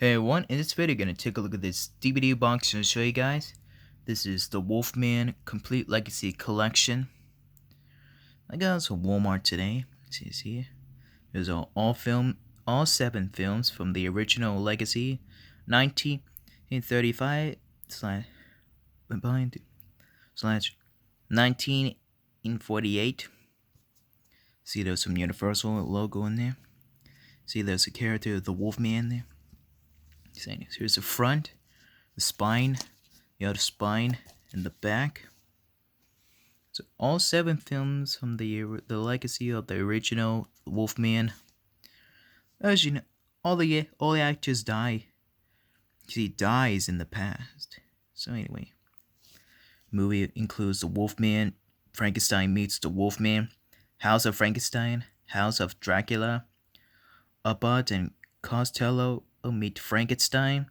Hey everyone, in this video, gonna take a look at this DVD box and show you guys. This is the Wolfman Complete Legacy Collection. I got this from Walmart today. See this here. There's all 7 films from the original Legacy, 1935 slash 1948. See, there's some Universal logo in there. See, there's a character of the Wolfman there. Here's the front, the spine, the other spine, and the back. So all 7 films from the legacy of the original Wolfman. As you know, all the actors die. He dies in the past. So anyway, movie includes the Wolfman, Frankenstein meets the Wolfman, House of Frankenstein, House of Dracula, Abbott and Costello meet Frankenstein,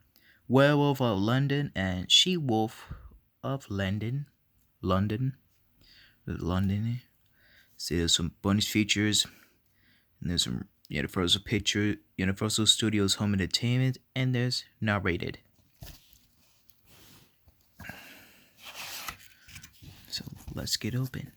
Werewolf of London, and She-Wolf of London. London. See, there's some bonus features, and there's some Universal Studios Home Entertainment, and there's narrated. So let's get open.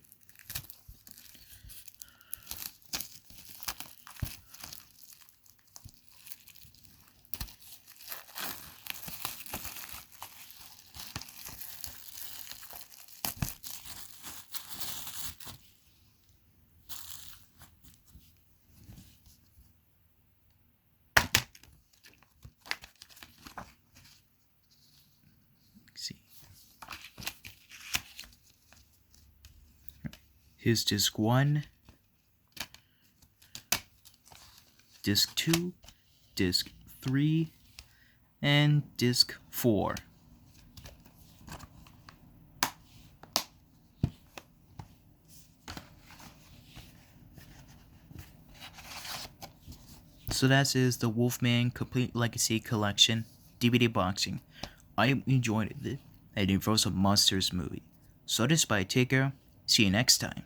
See. Here's disc 1, disc 2, disc 3, and disc 4. So that is the Wolfman Complete Legacy Collection DVD boxing. I enjoyed it. A Universal Monsters movie. So this by Taker. See you next time.